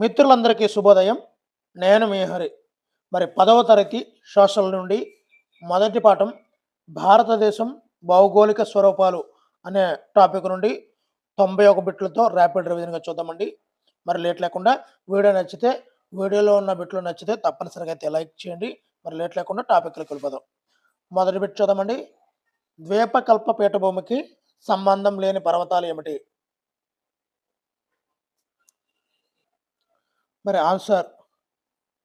మిత్రులందరికీ శుభోదయం. నేను మీ హరి. మరి 10వ తరగతి సోషల్ నుండి మొదటి పాఠం భారతదేశం భౌగోళిక స్వరూపాలు అనే టాపిక్ నుండి 91 బిట్లతో ర్యాపిడ్ రివిజన్‌గా చూద్దామండి. మరి లేట్ లేకుండా వీడియో నచ్చితే వీడియోలో ఉన్న బిట్లు నచ్చితే తప్పనిసరిగా అయితే లైక్ చేయండి. మరి లేట్ లేకుండా టాపిక్‌లోకి వెళ్ళిపోదాం. మొదటి బిట్ చూద్దామండి. ద్వీపకల్ప పీఠభూమికి సంబంధం లేని పర్వతాలు ఏమిటి? మరి ఆన్సర్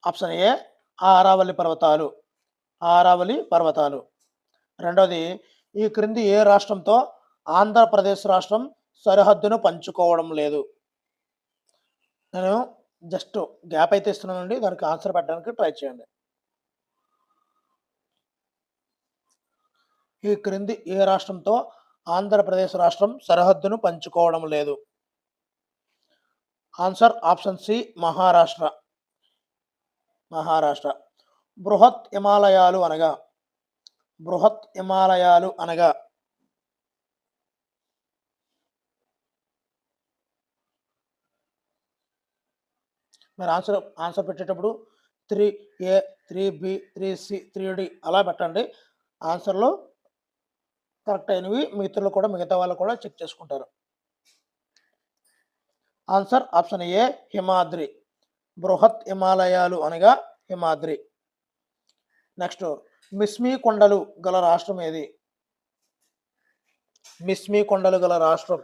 ఆప్షన్ ఏ ఆరావళి పర్వతాలు. ఆరావళి పర్వతాలు. రెండోది, ఈ క్రింది ఏ రాష్ట్రంతో ఆంధ్రప్రదేశ్ రాష్ట్రం సరిహద్దును పంచుకోవడం లేదు? నేను జస్ట్ గ్యాప్ అయితే ఇస్తున్నానండి. దానికి ఆన్సర్ పెట్టడానికి ట్రై చేయండి. ఈ క్రింది ఏ రాష్ట్రంతో ఆంధ్రప్రదేశ్ రాష్ట్రం సరిహద్దును పంచుకోవడం లేదు? Answer option C Maharashtra. Maharashtra. బృహత్ హిమాలయాలు అనగా బృహత్ హిమాలయాలు అనగా మరి ఆన్సర్ పెట్టేటప్పుడు 3A 3B 3C 3D అలా పెట్టండి. ఆన్సర్లో కరెక్ట్ అయినవి మిత్రులు కూడా మిగతా వాళ్ళు కూడా చెక్ చేసుకుంటారు. ఆన్సర్ ఆప్షన్ ఏ హిమాద్రి. బృహత్ హిమాలయాలు అనగా హిమాద్రి. నెక్స్ట్, మిస్మి కొండలు గల రాష్ట్రం ఏది? మిస్మి కొండలు గల రాష్ట్రం.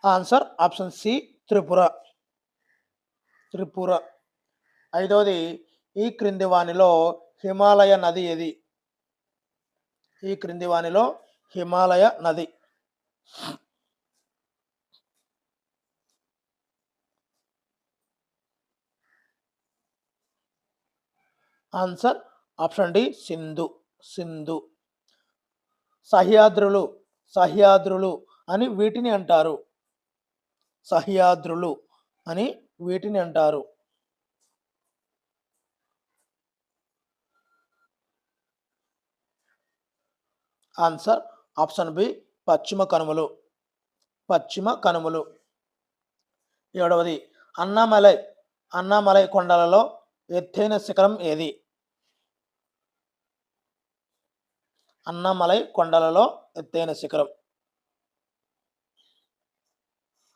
Answer option C Tripura. Tripura. ఐదవది, ఈ క్రింది వానిలో హిమాలయ నది ఏది? ఈ క్రింది వానిలో హిమాలయ నది. Answer option D Sindhu. Sindhu. సహ్యాద్రులు. సహ్యాద్రులు అని వీటిని అంటారు. సహ్యాద్రులు అని వీటిని అంటారు. ఆన్సర్ ఆప్షన్ బి పశ్చిమ కనుమలు. పశ్చిమ కనుమలు. ఏడవది, అన్నామలై. అన్నామలై కొండలలో ఎత్తైన శిఖరం ఏది? అన్నామలై కొండలలో ఎత్తైన శిఖరం.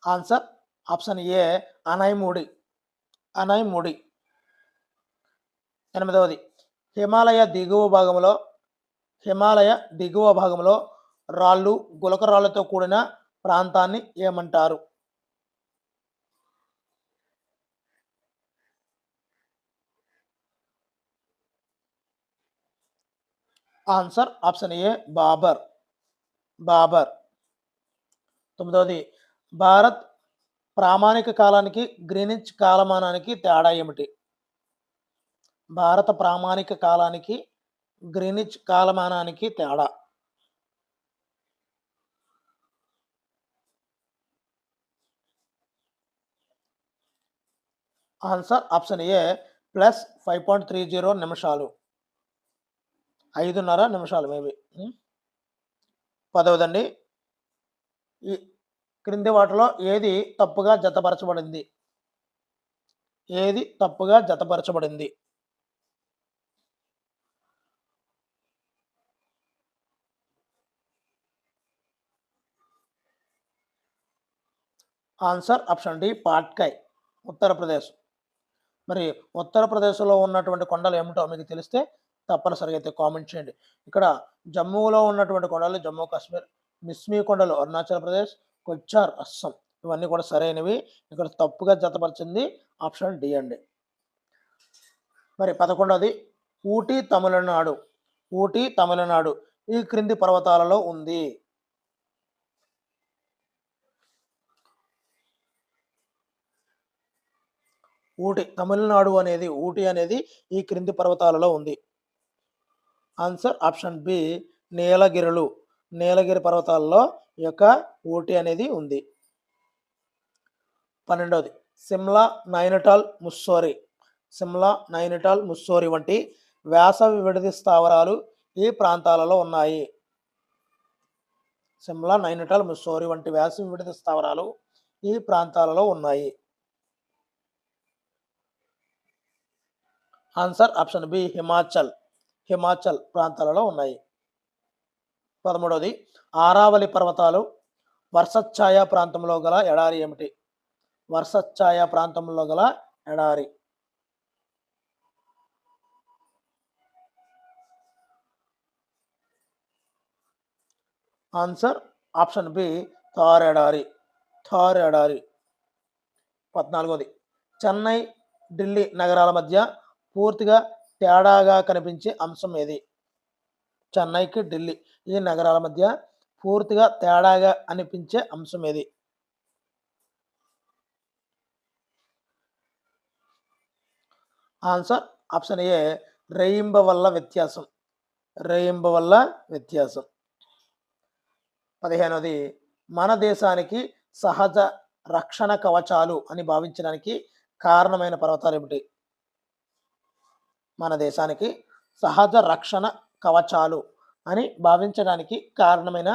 Answer option A Anaimudi. Anaimudi. ఎనిమిదవది, హిమాలయ దిగువ భాగంలో రాళ్ళు గులక రాళ్లతో కూడిన ప్రాంతాన్ని ఏమంటారు? Answer option A Bhabar. Bhabar. తొమ్మిదవది, భారత్ ప్రామాణిక కాలానికి గ్రీనిచ్ కాలమానానికి తేడా ఏమిటి? భారత ప్రామాణిక కాలానికి గ్రీనిచ్ కాలమానానికి తేడా. ఆన్సర్ ఆప్షన్ ఏ +5.30 నిమిషాలు. 5:30 నిమిషాలు మేబీ. పదవదండి, ఈ క్రింది వాటిలో ఏది తప్పుగా జతపరచబడింది? ఏది తప్పుగా జతపరచబడింది? Answer option D Patkai. Uttar Pradesh. మరి ఉత్తరప్రదేశ్లో ఉన్నటువంటి కొండలు ఏమిటో మీకు తెలిస్తే తప్పనిసరిగా అయితే కామెంట్ చేయండి. ఇక్కడ జమ్మూలో ఉన్నటువంటి కొండలు జమ్మూ కాశ్మీర్, మిస్మి కొండలు అరుణాచల్ ప్రదేశ్, కొచ్చార్ అస్సాం. ఇవన్నీ కూడా సరైనవి. ఇక్కడ తప్పుగా జతపరిచింది ఆప్షన్ డి అండి. మరి 11వది, ఊటీ తమిళనాడు. ఊటీ తమిళనాడు ఈ క్రింది పర్వతాలలో ఉంది? ఊటీ అనేది ఈ క్రింది పర్వతాలలో ఉంది. ఆన్సర్ ఆప్షన్ బి నీలగిరులు. నీలగిరి పర్వతాలలో ఈ యొక్క ఊటీ అనేది ఉంది. 12వది, సిమ్లా, నైనిటాల్, ముస్సోరి. సిమ్లా, నైనిటాల్, ముస్సోరి వంటి వేసవి విడిది స్థావరాలు ఈ ప్రాంతాలలో ఉన్నాయి. సిమ్లా, నైనిటాల్, ముస్సోరి వంటి వేసవి విడిది స్థావరాలు ఈ ప్రాంతాలలో ఉన్నాయి. ఆన్సర్ ఆప్షన్ బి హిమాచల్ ప్రాంతాలలో ఉన్నాయి. 13వది ఆరావళి పర్వతాలు వర్షఛాయ ప్రాంతంలో గల ఎడారి ఏమిటి? వర్షఛాయ ప్రాంతంలో గల ఎడారి. ఆన్సర్ ఆప్షన్ బి థార్ ఎడారి. 14వది చెన్నై, ఢిల్లీ నగరాల మధ్య పూర్తిగా తేడాగా కనిపించే అంశం ఏది? చెన్నైకి ఢిల్లీ ఈ నగరాల మధ్య పూర్తిగా తేడాగా అనిపించే అంశం ఏది? ఆన్సర్ ఆప్షన్ ఏ రేయింబవళ్ళ వ్యత్యాసం. 15వది మన దేశానికి సహజ రక్షణ కవచాలు అని భావించడానికి కారణమైన పర్వతాలు ఏమిటి? మన దేశానికి సహజ రక్షణ కవచాలు అని భావించడానికి కారణమైన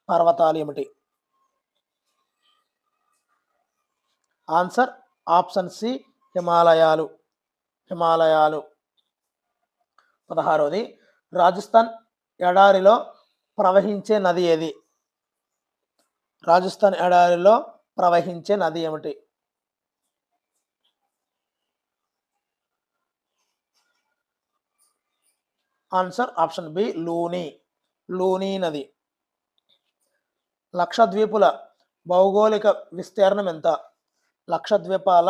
పర్వతాలు ఏమిటి? ఆన్సర్ ఆప్షన్ సి హిమాలయాలు. 16వది రాజస్థాన్ ఎడారిలో ప్రవహించే నది ఏది? రాజస్థాన్ ఎడారిలో ప్రవహించే నది ఏమిటి? ఆన్సర్ ఆప్షన్ బి లూని నది. లక్షద్వీపుల భౌగోళిక విస్తీర్ణం ఎంత? లక్షద్వీపాల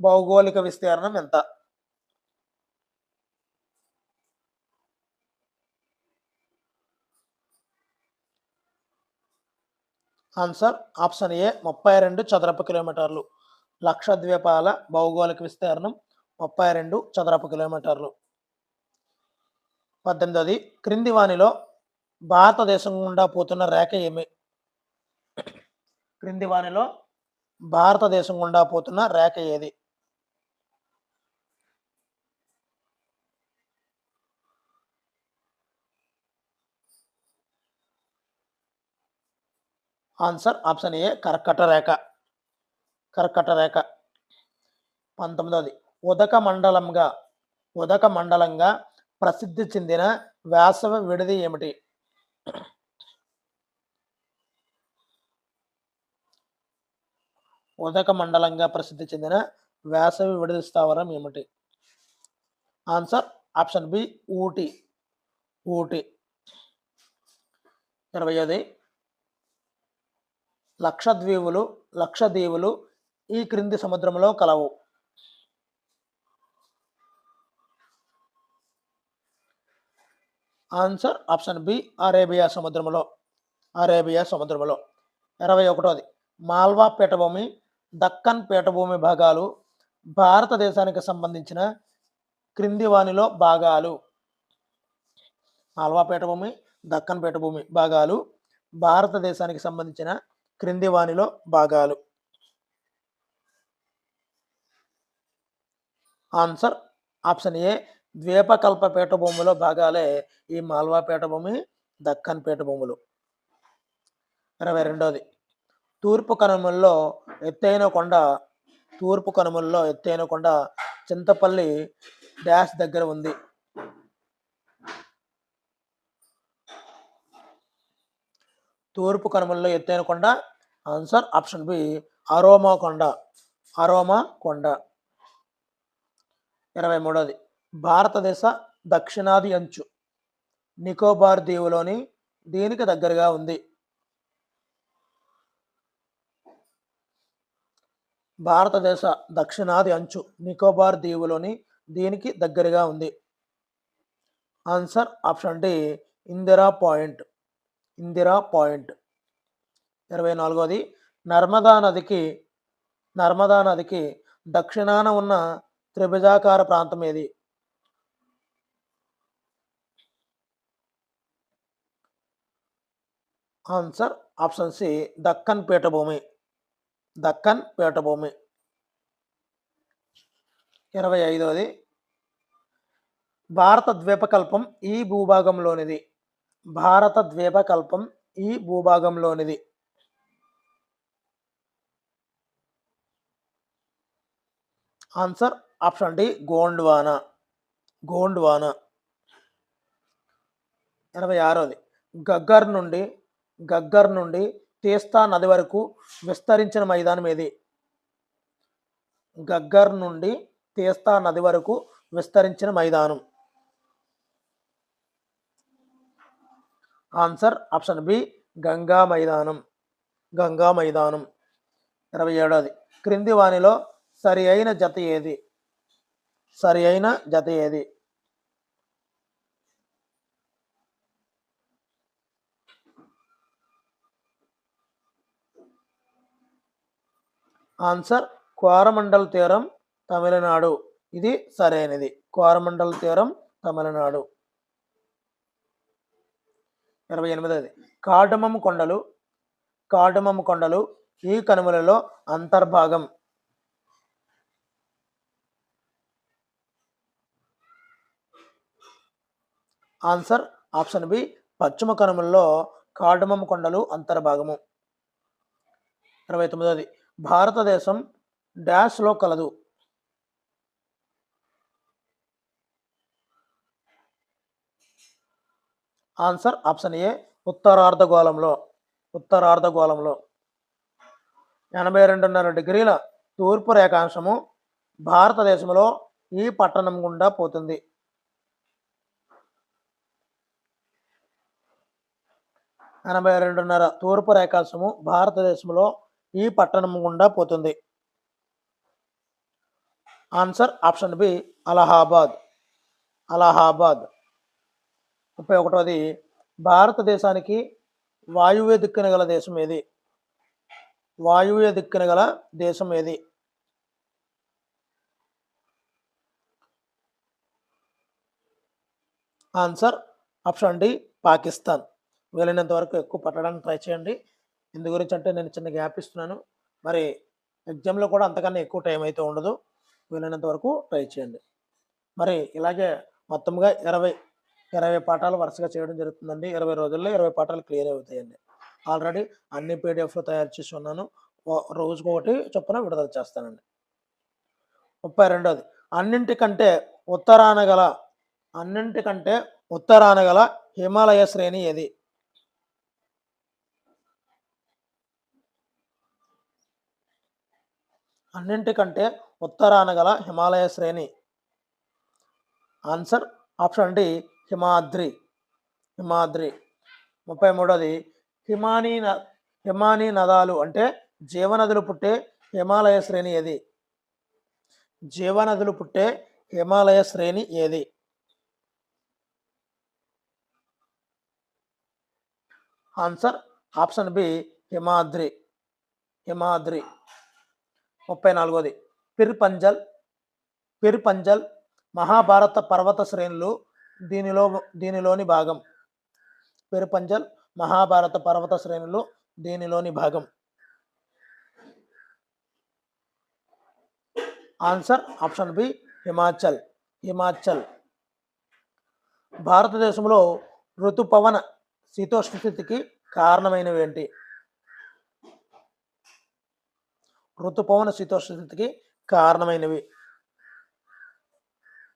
భౌగోళిక విస్తీర్ణం ఎంత? ఆన్సర్ ఆప్షన్ ఏ 32 చదరపు కిలోమీటర్లు. లక్షద్వీపాల భౌగోళిక విస్తీర్ణం 32 చదరపు కిలోమీటర్లు. 18వది క్రింది వానిలో భారతదేశం గుండా పోతున్న రేఖ ఏమి? క్రింది వానిలో భారతదేశం గుండా పోతున్న రేఖ ఏది? ఆన్సర్ ఆప్షన్ ఏ కర్కట రేఖ. 19వది ఉదక మండలంగా ప్రసిద్ధి చెందిన వేసవి విడిది ఏమిటి? ఉదక మండలంగా ప్రసిద్ధి చెందిన వేసవి విడిది స్థావరం ఏమిటి? Answer option B Ooty. 20వది లక్షద్వీపులు ఈ క్రింది సముద్రంలో కలవు. ఆన్సర్ ఆప్షన్ బి అరేబియా సముద్రంలో. 21వది మాల్వా పీఠభూమి, దక్కన్ పీఠభూమి భాగాలు భారతదేశానికి సంబంధించిన క్రింది వానిలో భాగాలు. మాల్వా పీఠభూమి, దక్కన్ పీఠభూమి భాగాలు భారతదేశానికి సంబంధించిన క్రింది వానిలో భాగాలు. ఆన్సర్ ఆప్షన్ ఏ ద్వీపకల్ప పీఠభూమిలో భాగాలే ఈ మాల్వా పీఠభూమి, దక్కన్ పీఠభూములు. 22వది తూర్పు కనుమల్లో ఎత్తైన కొండ చింతపల్లి డాష్ దగ్గర ఉంది. తూర్పు కనుమల్లో ఎత్తైన కొండ. ఆన్సర్ ఆప్షన్ బి అరోమా కొండ. 23వది భారతదేశ దక్షిణాది అంచు నికోబార్ దీవులోని దీనికి దగ్గరగా ఉంది. భారతదేశ దక్షిణాది అంచు నికోబార్ దీవులోని దీనికి దగ్గరగా ఉంది. Answer option D Indira point. 24వది నర్మదా నదికి దక్షిణాన ఉన్న త్రిభుజాకార ప్రాంతం ఏది? ఆన్సర్ ఆప్షన్ సి దక్కన్ పీఠభూమి. 25వది భారత ద్వీపకల్పం ఈ భూభాగంలోనిది. భారత ద్వీపకల్పం ఈ భూభాగంలోనిది. Answer option D Gondwana. Gondwana. 86వది. గగ్గర్ నుండి గగ్గర్ నుండి తీస్తా నది వరకు విస్తరించిన మైదానం ఏది? గగ్గర్ నుండి తీస్తా నది వరకు విస్తరించిన మైదానం. ఆన్సర్ ఆప్షన్ బి గంగా మైదానం. గంగా మైదానం. 27వది. క్రింది వానిలో సరి అయిన జత ఏది? సరి అయిన జత ఏది? ఆన్సర్ కోరమండల్ తీరం, తమిళనాడు. ఇది సరైనది. కోరమండల్ తీరం, తమిళనాడు. 28వది. కార్డమమ్ కొండలు. కార్డమమ్ కొండలు ఈ కనుమలలో అంతర్భాగం. ఆన్సర్ ఆప్షన్ బి పశ్చిమ కనుమల్లో కార్డమమ్ కొండలు అంతర్భాగము. 29వది. భారతదేశం డాష్లో కలదు. ఆన్సర్ ఆప్షన్ ఏ ఉత్తరార్ధగోళంలో. ఉత్తరార్ధగోళంలో. 82.5 తూర్పు రేఖాంశము భారతదేశంలో ఈ పట్టణం గుండా పోతుంది. 82.5 తూర్పు రేఖాంశము భారతదేశంలో ఈ పట్టణం గుండా పోతుంది. Answer option B Allahabad. Allahabad. 31వది. భారతదేశానికి వాయువ్య దిక్కున గల దేశం ఏది? వాయువ్య దిక్కున గల దేశం ఏది? Answer option D Pakistan. వీలైనంత వరకు ఎక్కువ పట్టడానికి ట్రై చేయండి. ఇందు గురించి అంటే నేను చిన్న గ్యాప్ ఇస్తున్నాను. మరి ఎగ్జామ్లో కూడా అంతకన్నా ఎక్కువ టైం అయితే ఉండదు. వీలైనంత వరకు ట్రై చేయండి. మరి ఇలాగే మొత్తంగా 20 పాఠాలు వరుసగా చేయడం జరుగుతుందండి. 20 రోజుల్లో 20 పాఠాలు క్లియర్ అవుతాయండి. ఆల్రెడీ అన్ని పీడిఎఫ్లు తయారు చేసి ఉన్నాను. రోజుకొకటి చొప్పున విడుదల చేస్తానండి. 32వది. అన్నింటికంటే ఉత్తరాన గల హిమాలయ శ్రేణి ఏది? అన్నింటికంటే ఉత్తరాన గల హిమాలయ శ్రేణి. Answer option D Himadri. Himadri. 33వది. హిమానీ నదాలు అంటే జీవనదులు పుట్టే హిమాలయ శ్రేణి ఏది? జీవనదులు పుట్టే హిమాలయ శ్రేణి ఏది? Answer option B Himadri. Himadri. 34వది. పిర్పంజల్ మహాభారత పర్వత శ్రేణులు దీనిలోని భాగం. పిర్పంజల్ మహాభారత పర్వత శ్రేణులు దీనిలోని భాగం. Answer option B Himachal. Himachal. భారతదేశంలో ఋతుపవన శీతోష్ణ స్థితికి కారణమైనవి ఏంటి? ఋతుపవన శీతోష్ణ స్థితికి కారణమైనవి.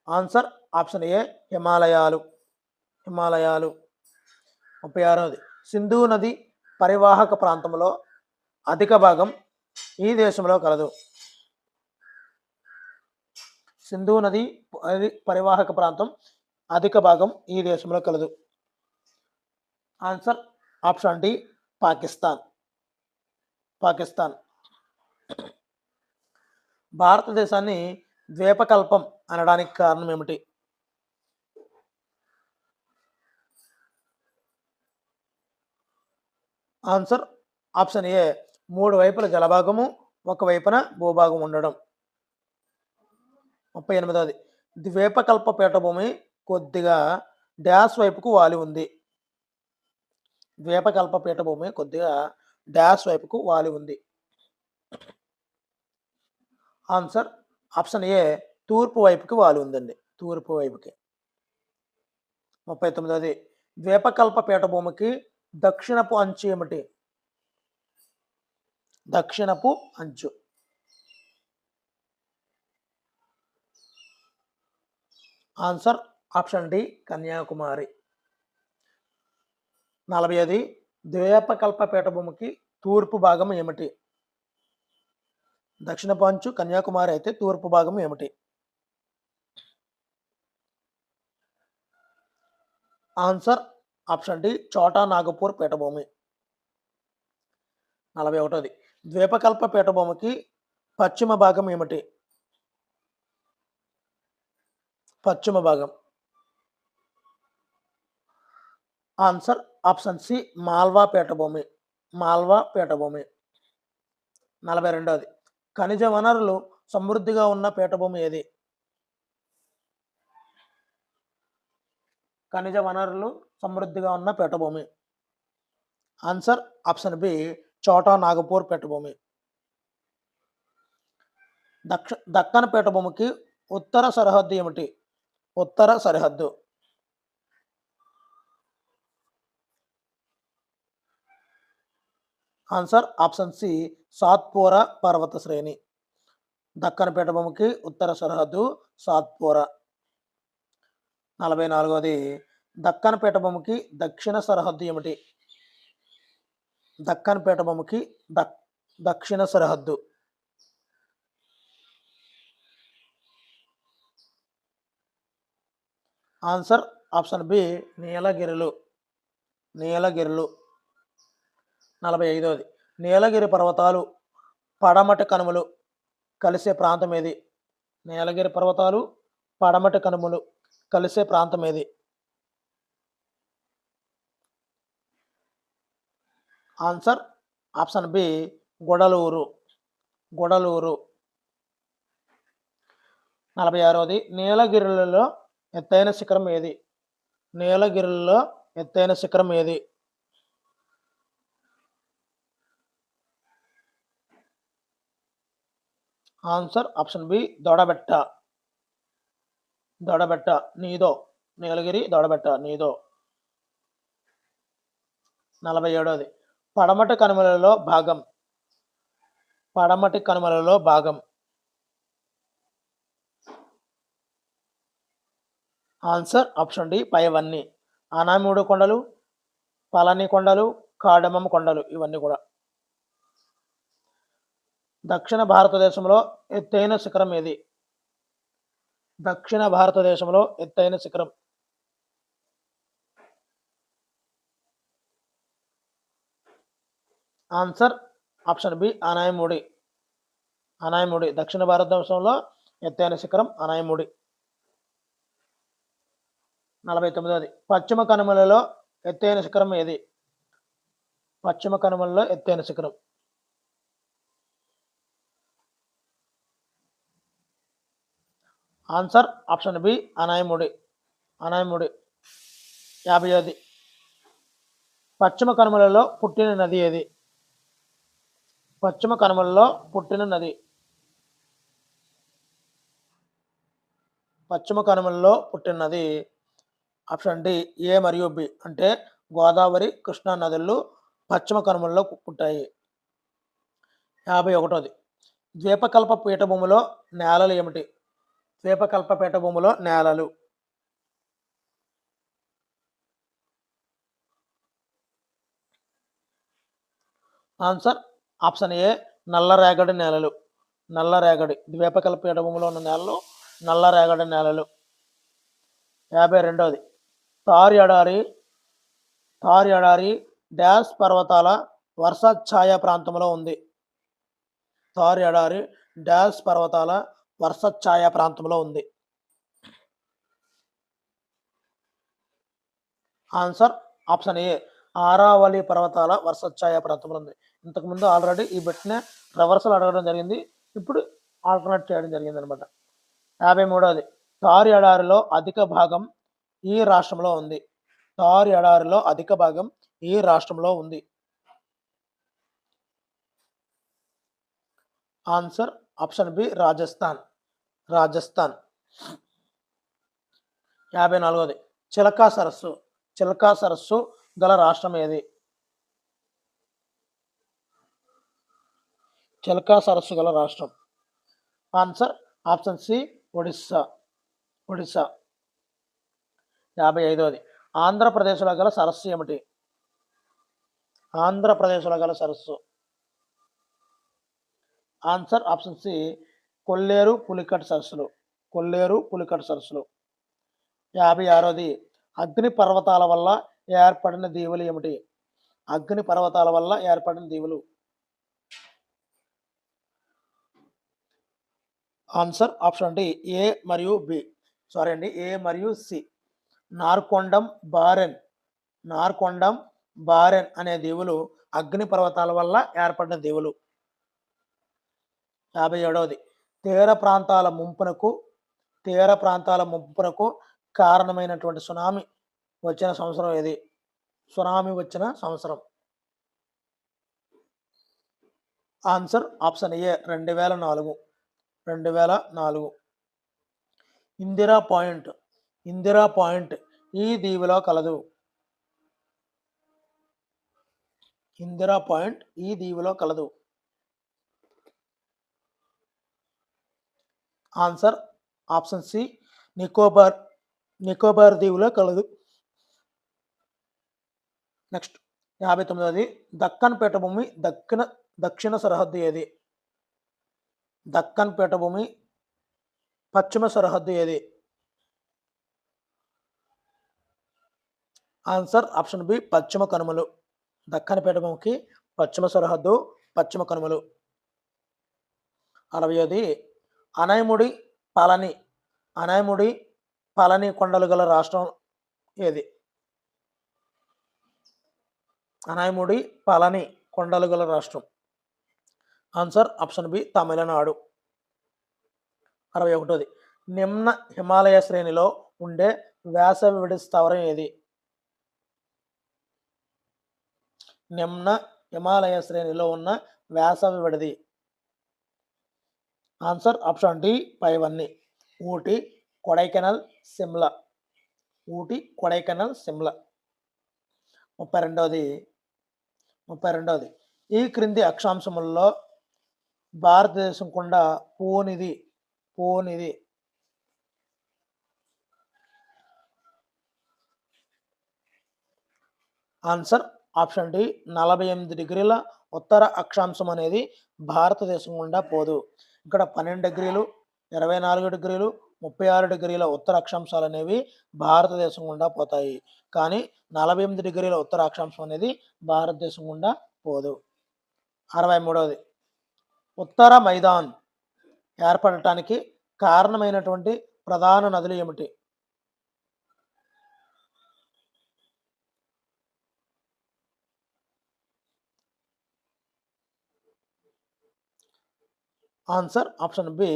ఆన్సర్ ఆప్షన్ ఏ హిమాలయాలు. హిమాలయాలు. 36వది. సింధు నది పరివాహక ప్రాంతంలో అధిక భాగం ఈ దేశంలో కలదు. సింధు నది పరివాహక ప్రాంతం అధిక భాగం ఈ దేశంలో కలదు. Answer option D Pakistan. Pakistan. భారతదేశాన్ని ద్వీపకల్పం అనడానికి కారణం ఏమిటి? ఆన్సర్ ఆప్షన్ ఏ 3 వైపుల జలభాగము, ఒక వైపున భూభాగం ఉండడం. 38వది. ద్వీపకల్ప పీఠభూమి కొద్దిగా డాష్ వైపుకు వాలి ఉంది. ద్వీపకల్ప పీఠభూమి కొద్దిగా డాష్ వైపుకు వాలి ఉంది. ఆన్సర్ ఆప్షన్ ఏ తూర్పు వైపుకి వాలి ఉందండి. తూర్పు వైపుకి. 39ది ద్వీపకల్ప పీఠభూమికి దక్షిణపు అంచు ఏమిటి? దక్షిణపు అంచు. Answer option D Kanyakumari. 40ది ద్వీపకల్ప పీఠభూమికి తూర్పు భాగం ఏమిటి? దక్షిణపు అంచు కన్యాకుమారి అయితే తూర్పు భాగం ఏమిటి? ఆన్సర్ ఆప్షన్ డి చోటా నాగపూర్ పీఠభూమి. 41ది ద్వీపకల్ప పీఠభూమికి పశ్చిమ భాగం ఏమిటి? పశ్చిమ భాగం. ఆన్సర్ ఆప్షన్ సి మాల్వా పీఠభూమి. మాల్వా పీఠభూమి. 42ది ఖనిజ వనరులు సమృద్ధిగా ఉన్న పీఠభూమి ఏది? ఖనిజ వనరులు సమృద్ధిగా ఉన్న పీఠభూమి. ఆన్సర్ ఆప్షన్ బి చోటా నాగపూర్ పీఠభూమి. దక్కన్ పీఠభూమికి ఉత్తర సరిహద్దు ఏమిటి? ఉత్తర సరిహద్దు. ఆన్సర్ ఆప్షన్ సి సాత్పురా పర్వత శ్రేణి. దక్కన్ పీఠభూమికి ఉత్తర సరిహద్దు సాత్పురా. 44ది దక్కన్ పీఠభూమికి దక్షిణ సరిహద్దు ఏమిటి? దక్కన్ పీఠభూమికి దక్షిణ సరిహద్దు. ఆన్సర్ ఆప్షన్ బి నీలగిరులు. నీలగిరులు. 45ది నీలగిరి పర్వతాలు పడమటి కనుమలు కలిసే ప్రాంతం ఏది? నీలగిరి పర్వతాలు పడమటి కనుమలు కలిసే ప్రాంతం ఏది? Answer option B Gudalur. Gudalur. 46ది నీలగిరిలో ఎత్తైన శిఖరం ఏది? నీలగిరిలో ఎత్తైన శిఖరం ఏది? Answer option B Doddabetta. Doddabetta నీదో. నీలగిరి దొడబెట్ట నీదో. 47ది పడమటి కనుమలలో భాగం. పడమటి కనుమలలో భాగం. ఆన్సర్ ఆప్షన్ డి పైవన్నీ. అనామూడు కొండలు, పళని కొండలు, కాడమం కొండలు ఇవన్నీ కూడా. దక్షిణ భారతదేశంలో ఎత్తైన శిఖరం ఏది? దక్షిణ భారతదేశంలో ఎత్తైన శిఖరం. Answer option B Anamudi. Anamudi. దక్షిణ భారతదేశంలో ఎత్తైన శిఖరం అనాయముడి. 49ది పశ్చిమ కనుమలలో ఎత్తైన శిఖరం ఏది? పశ్చిమ కనుమలలో ఎత్తైన శిఖరం. Answer option B Anamudi. Anamudi. 50ది పశ్చిమ కనుమలలో పుట్టిన నది ఏది? పశ్చిమ కనుమలలో పుట్టిన నది. పశ్చిమ కనుమలలో పుట్టిన నది ఆప్షన్ డి ఏ మరియు బి. అంటే గోదావరి కృష్ణా నదులు పశ్చిమ కనుమలలో పుట్టాయి. 51ది ద్వీపకల్ప పీఠభూమిలో నేలలు ఏమిటి? ద్వీపకల్ప పీఠభూమిలో నేలలు. ఆన్సర్ ఆప్షన్ ఏ నల్లరేగడి నేలలు. నల్లరేగడి. ద్వీపకల్ప పీఠభూమిలో ఉన్న నేలలు నల్లరేగడి నేలలు. 52ది థార్ ఎడారి. థార్ ఎడారి డాష్ పర్వతాల వర్షఛాయ ప్రాంతంలో ఉంది. థార్ ఎడారి డాష్ పర్వతాల వర్షఛాయ ప్రాంతంలో ఉంది. ఆన్సర్ ఆప్షన్ ఏ ఆరావళి పర్వతాల వర్షఛాయ ప్రాంతంలో ఉంది. ఇంతకుముందు ఆల్రెడీ ఈ బిట్నే రివర్సల్ అడగడం జరిగింది. ఇప్పుడు ఆల్టర్నేట్ చేయడం జరిగింది అనమాట. 53ది థార్ ఎడారిలో అధిక భాగం ఈ రాష్ట్రంలో ఉంది. థార్ ఎడారిలో అధిక భాగం ఈ రాష్ట్రంలో ఉంది. Answer option B Rajasthan. Rajasthan. 54ది చిలకా సరస్సు చిలకా సరస్సు గల రాష్ట్రం ఏది? చిలకా సరస్సు గల రాష్ట్రం. Answer option C Odisha. Odisha. 55వది ఆంధ్రప్రదేశ్లో గల సరస్సు ఏమిటి? ఆంధ్రప్రదేశ్లో గల సరస్సు. Answer option C Kolleru Pulicat సరస్సులు. కొల్లేరు పులికట్ సరస్సులు. 56వది అగ్ని పర్వతాల వల్ల ఏర్పడిన దీవులు ఏమిటి? అగ్ని పర్వతాల వల్ల ఏర్పడిన దీవులు. ఆన్సర్ ఆప్షన్ డి ఏ మరియు బి. సారీ అండి, ఏ మరియు C. Narcondam, barren. Narcondam, barren అనే దీవులు అగ్ని పర్వతాల వల్ల ఏర్పడిన దీవులు. 57వది తీర ప్రాంతాల ముంపునకు కారణమైనటువంటి సునామీ వచ్చిన సంవత్సరం ఏది? సునామీ వచ్చిన సంవత్సరం. ఆన్సర్ ఆప్షన్ ఏ 2004. 2004. ఇందిరా పాయింట్ ఈ దీవిలో కలదు. ఇందిరా పాయింట్ ఈ దీవిలో కలదు. ఆన్సర్ ఆప్షన్ సి నికోబార్ దీవిలో కలదు. నెక్స్ట్ 59వది దక్కన్ పీఠభూమి దక్షిణ సరిహద్దు ఏది? దక్కన్ పీఠభూమి పశ్చిమ సరిహద్దు ఏది? ఆన్సర్ ఆప్షన్ బి పశ్చిమ కనుమలు. దక్కన్ పీఠభూమికి పశ్చిమ సరిహద్దు పశ్చిమ కనుమలు. 60వది అనైముడి పళని కొండలు గల రాష్ట్రం ఏది? అనైముడి పళని కొండలు గల రాష్ట్రం. Answer option B Tamil Nadu. 61వది నిమ్న హిమాలయ శ్రేణిలో ఉండే వేసవి విడి స్థావరం ఏది? నిమ్న హిమాలయ శ్రేణిలో ఉన్న వేసవి విడిది. ఆన్సర్ ఆప్షన్ డి పైవన్నీ. ఊటీ, కొడైకెనాల్, సిమ్లా. ఊటీ, కొడైకెనాల్, సిమ్లా. 32వది ఈ క్రింది అక్షాంశములలో భారతదేశం గుండా పోనిది. ఆన్సర్ ఆప్షన్ డి 48 డిగ్రీల ఉత్తర అక్షాంశం అనేది భారతదేశం గుండా పోదు. ఇక్కడ 12 డిగ్రీలు, 24 డిగ్రీలు, 36 డిగ్రీల ఉత్తర అక్షాంశాలు అనేవి భారతదేశం గుండా పోతాయి. కానీ 48 డిగ్రీల ఉత్తర అక్షాంశం అనేది భారతదేశం గుండా పోదు. 63వది ఉత్తర మైదాన్ ఏర్పడటానికి కారణమైనటువంటి ప్రధాన నదులు ఏమిటి? Answer option B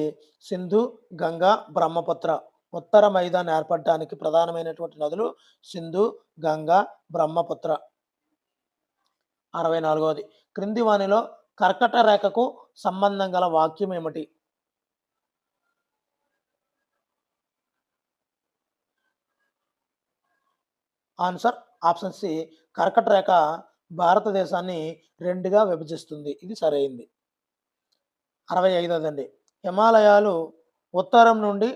Sindhu, Ganga, Brahmaputra. ఉత్తర మైదాన్ ఏర్పడటానికి ప్రధానమైనటువంటి నదులు సింధు, గంగా, బ్రహ్మపుత్ర. 64వది క్రింది వానిలో కర్కట రేఖకు సంబంధం గల వాక్యం ఏమిటి? ఆన్సర్ ఆప్షన్ సి కర్కట రేఖ భారతదేశాన్ని రెండుగా విభజిస్తుంది. ఇది సరైంది. 65వదండి హిమాలయాలు ఉత్తరం నుండి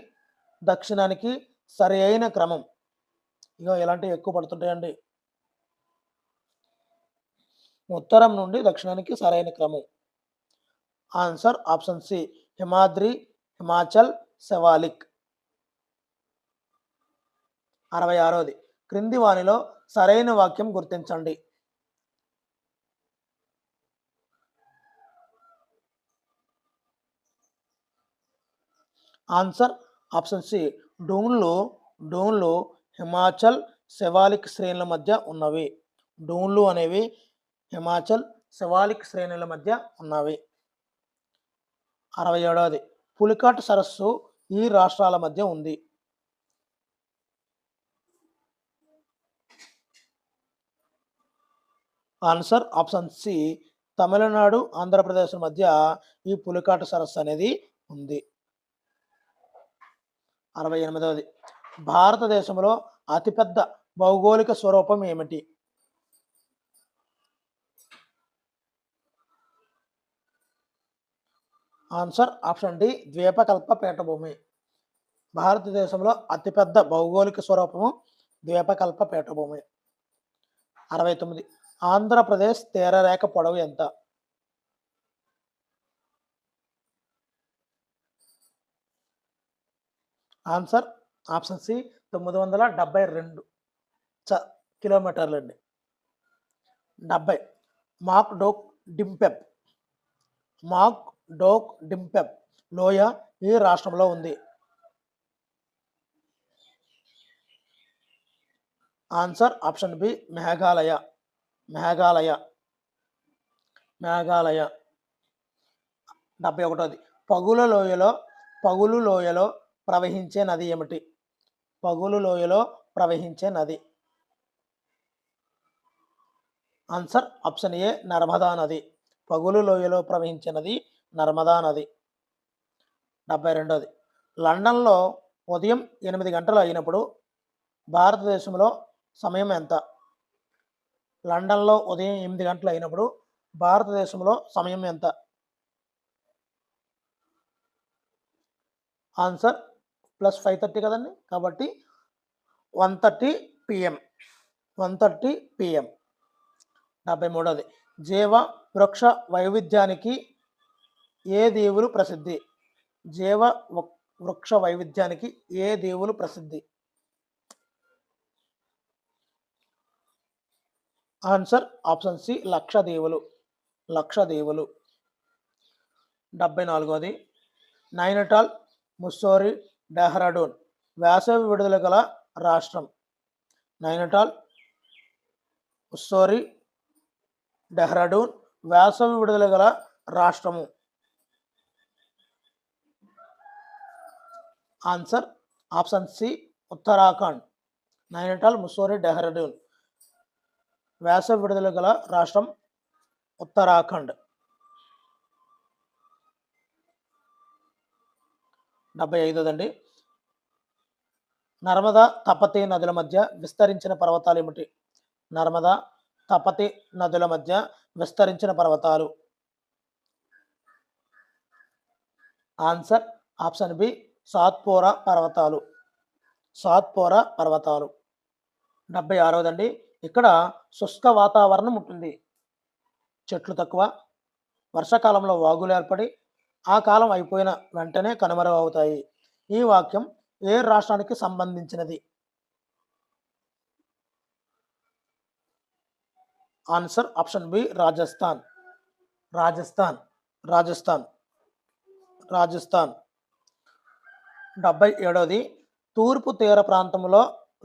దక్షిణానికి సరి అయిన క్రమం. ఇక ఇలాంటివి ఎక్కువ పడుతుంటాయండి. ఉత్తరం నుండి దక్షిణానికి సరైన క్రమం. Answer option C Himadri, Himachal, Shivalik. 66వది క్రింది వానిలో సరైన వాక్యం గుర్తించండి. ఆన్సర్ ఆప్షన్ సి డూన్లు హిమాచల్, శివాలిక్ శ్రేణుల మధ్య ఉన్నవి. డూన్లు అనేవి హిమాచల్, శివాలిక్ శ్రేణుల మధ్య ఉన్నవి. 67వది పులికాట్ సరస్సు ఈ రాష్ట్రాల మధ్య ఉంది. Answer option C Tamil Nadu, Andhra Pradesh మధ్య ఈ పులికాట్ సరస్సు అనేది ఉంది. 68వది భారతదేశంలో అతిపెద్ద భౌగోళిక స్వరూపం ఏమిటి? ఆన్సర్ ఆప్షన్ డి ద్వీపకల్ప పీఠభూమి. భారతదేశంలో అతిపెద్ద భౌగోళిక స్వరూపము ద్వీపకల్ప పీఠభూమి. 69. ఆంధ్రప్రదేశ్ తీరరేఖ పొడవు ఎంత? ఆన్సర్ ఆప్షన్ సి 972 కిలోమీటర్లండి. 70. మాక్ డోక్ డింపెప్ మాక్ డోక్ డింపెప్ లోయ ఈ రాష్ట్రంలో ఉంది? Answer option B Meghalaya. Meghalaya. 71. పగులు లోయలో ప్రవహించే నది ఏమిటి? పగులు లోయలో ప్రవహించే నది. ఆన్సర్ ఆప్షన్ ఏ నర్మదా నది. పగులు లోయలో ప్రవహించే నది నర్మదా నది. 72. లండన్లో ఉదయం 8 గంటలు అయినప్పుడు భారతదేశంలో సమయం ఎంత? లండన్లో ఉదయం 8 గంటలు అయినప్పుడు భారతదేశంలో సమయం ఎంత? ఆన్సర్ +5:30 కదండి, కాబట్టి 1:30 PM. 1:30 PM. 73. జీవ వృక్ష వైవిధ్యానికి ఏ దీవులు ప్రసిద్ధి? జీవ వృక్ష వైవిధ్యానికి ఏ దీవులు ప్రసిద్ధి? ఆన్సర్ ఆప్షన్ సి లక్షద్వీపులు. 74. నైనిటాల్, ముస్సోరీ, డెహ్రాడూన్ వేసవి విడుదల గల రాష్ట్రం? నైనిటాల్, ముస్సోరీ, డెహ్రాడూన్ వేసవి విడుదల గల రాష్ట్రము? Answer option C Uttarakhand. Nainital, Mussoorie, Dehradun వేసవి విడుదల గల రాష్ట్రం ఉత్తరాఖండ్. 75. నర్మదా, తపతి నదుల మధ్య విస్తరించిన పర్వతాలు ఏమిటి? నర్మదా, తపతి నదుల మధ్య విస్తరించిన పర్వతాలు? ఆన్సర్ ఆప్షన్ బి సాత్పురా పర్వతాలు. 76. ఇక్కడ శుష్క వాతావరణం ఉంటుంది. చెట్లు తక్కువ, వర్షాకాలంలో వాగులు ఏర్పడి ఆ కాలం అయిపోయిన వెంటనే కనుమరుగవుతాయి. ఈ వాక్యం ఏ రాష్ట్రానికి సంబంధించినది? Answer option B Rajasthan. 77. తూర్పు తీర ప్రాంతంలో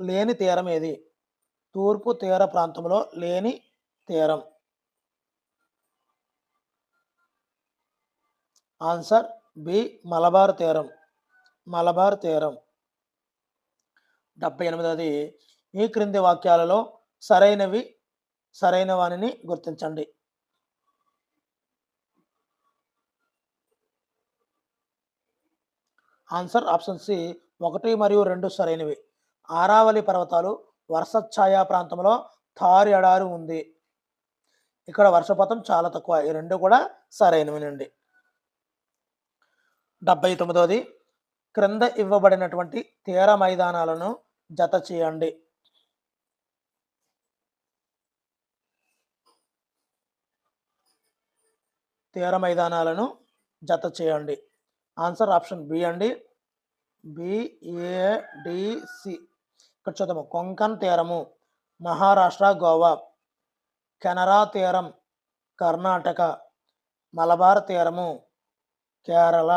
లేని తీరం ఏది? తూర్పు తీర ప్రాంతంలో లేని తీరం? ఆన్సర్ బి మలబార్ తీరం. 78. ఈ క్రింది వాక్యాలలో సరైన వానిని గుర్తించండి. ఆన్సర్ ఆప్షన్ సి 1 మరియు 2 సరైనవి. ఆరావళి పర్వతాలు వర్షఛాయా ప్రాంతంలో థార్ ఎడారి ఉంది. ఇక్కడ వర్షపాతం చాలా తక్కువ. ఈ 2 కూడా సరైనవినండి. 79. క్రింద ఇవ్వబడినటువంటి తీర మైదానాలను జత చేయండి. తీర మైదానాలను జత చేయండి. ఆన్సర్ ఆప్షన్ బి అండి. BADC. ఇక్కడ చూద్దాము. కొంకన్ తీరము మహారాష్ట్ర, గోవా. కెనరా తీరం కర్ణాటక. మలబార్ తీరము కేరళ.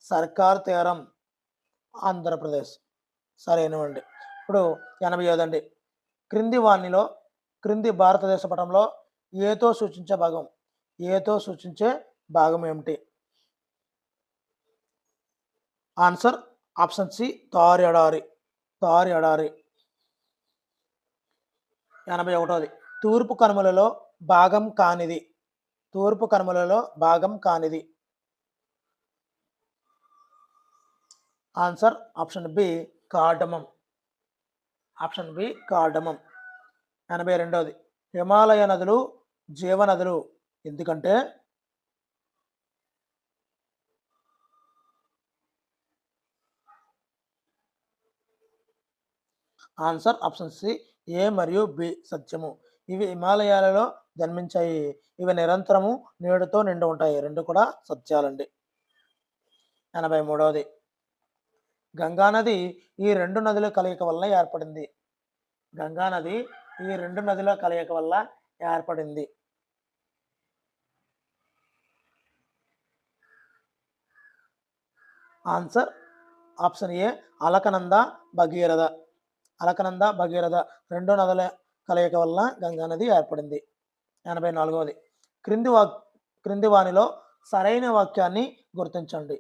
సర్కార్ తీరం ఆంధ్రప్రదేశ్. సరైనవండి. ఇప్పుడు 85. క్రింది భారతదేశ పటంలో ఏతో సూచించే భాగం ఏమిటి? ఆన్సర్ ఆప్షన్ సి థార్ ఎడారి. 81. తూర్పు కనుమలలో భాగం కానిది? Answer option B cardamom. Option B cardamom. 82వది హిమాలయ నదులు జీవనదులు ఎందుకంటే ఆన్సర్ ఆప్షన్ సి ఏ మరియు బి సత్యము. ఇవి హిమాలయాలలో జన్మించాయి. ఇవి నిరంతరము నీటితో నిండి ఉంటాయి. రెండు కూడా సత్యాలండి. 83వది గంగా నది ఈ రెండు నదుల కలయిక వల్ల ఏర్పడింది. గంగా నది ఈ రెండు నదుల కలయిక వల్ల ఏర్పడింది. Answer option A Alaknanda Bhagirathi. Alaknanda Bhagirathi రెండు నదుల కలయిక వల్ల గంగా నది ఏర్పడింది. 84వది క్రింది వానిలో సరైన వాక్యాన్ని గుర్తించండి.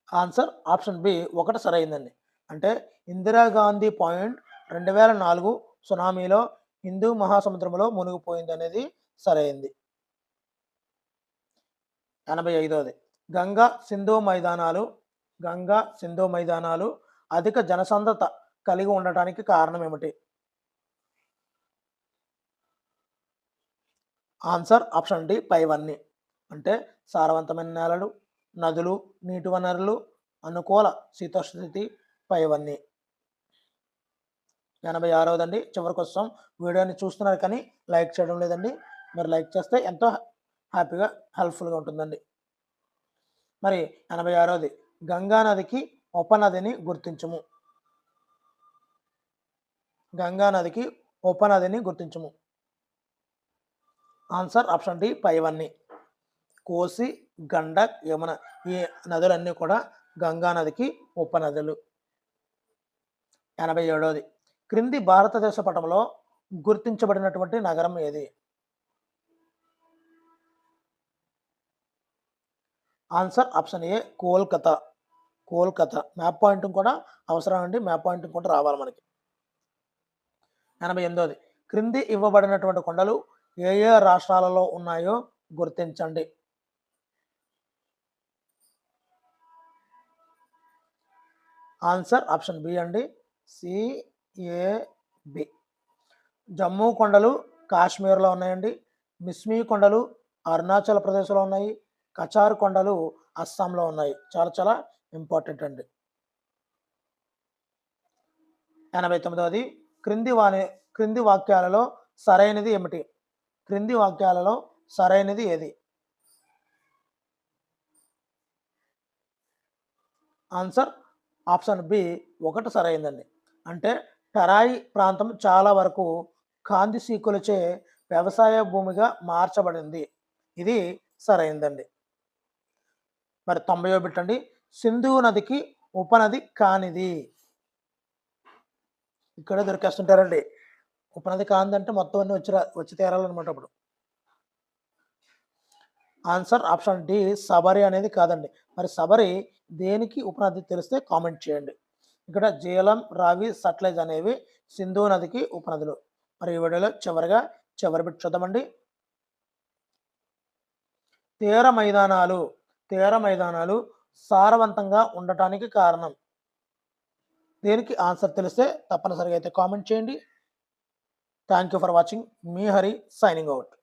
ఆన్సర్ ఆప్షన్ బి ఒకటి సరైందండి. అంటే ఇందిరాగాంధీ పాయింట్ 2004 సునామీలో హిందూ మహాసముద్రంలో మునిగిపోయింది అనేది సరైంది. 85వది గంగా సింధు మైదానాలు అధిక జనసాంద్రత కలిగి ఉండటానికి కారణం ఏమిటి? ఆన్సర్ ఆప్షన్ డి పైవన్నీ. అంటే సారవంతమైన నేలలు, నదులు, నీటి వనరులు, అనుకూల శీతోష్ణస్థితి పైవన్నీ. 86వదండి చివరి కోసం వీడియోని చూస్తున్నారు కానీ లైక్ చేయడం లేదండి. మీరు లైక్ చేస్తే ఎంతో హ్యాపీగా హెల్ప్ఫుల్గా ఉంటుందండి. మరి 86వది గంగా నదికి ఉపనదిని గుర్తించము. గంగా నదికి ఉపనదిని గుర్తించము. ఆన్సర్ ఆప్షన్ డి పైవన్నీ. కోసి, గండక్, యమున ఈ నదులన్నీ కూడా గంగా నదికి ఉపనదులు. 87వది క్రింది భారతదేశ పటంలో గుర్తించబడినటువంటి నగరం ఏది? ఆన్సర్ ఆప్షన్ ఏ కోల్కతా. మ్యాప్ పాయింటింగ్ కూడా అవసరం అండి. మ్యాప్ పాయింటింగ్ కూడా రావాలి మనకి. 88వది క్రింది ఇవ్వబడినటువంటి కొండలు ఏ ఏ రాష్ట్రాలలో ఉన్నాయో గుర్తించండి. ఆన్సర్ ఆప్షన్ బి అండి సిఏబి. జమ్మూ కొండలు కాశ్మీర్లో ఉన్నాయండి. మిస్మి కొండలు అరుణాచల్ ప్రదేశ్లో ఉన్నాయి. కచార్ కొండలు అస్సాంలో ఉన్నాయి. చాలా చాలా ఇంపార్టెంట్ అండి. 89వది క్రింది వాక్యాలలో సరైనది ఏమిటి? క్రింది వాక్యాలలో సరైనది ఏది? ఆన్సర్ ఆప్షన్ బి ఒకటి సరైందండి. అంటే టరాయి ప్రాంతం చాలా వరకు కాంతి సీకులచే వ్యవసాయ భూమిగా మార్చబడింది. ఇది సరైందండి. మరి 90వ బిట్ అండి సింధు నదికి ఉపనది కానిది. ఇక్కడ దొరికేస్తుంటారండి. ఉపనది కానిదంటే మొత్తం అన్ని వచ్చి తీరాలన్నమాట. అప్పుడు ఆన్సర్ ఆప్షన్ డి సబరి అనేది కాదండి. మరి సబరి దేనికి ఉపనది తెలిస్తే కామెంట్ చేయండి. ఇక్కడ జీలం, రావి, సట్లెజ్ అనేవి సింధు నదికి ఉపనదులు. మరి ఈ వీడియోలో చివరి బిట్ చూద్దామండి. తీర మైదానాలు సారవంతంగా ఉండటానికి కారణం దేనికి? ఆన్సర్ తెలిస్తే తప్పనిసరిగా అయితే కామెంట్ చేయండి. Thank you for watching. Me Hari signing out.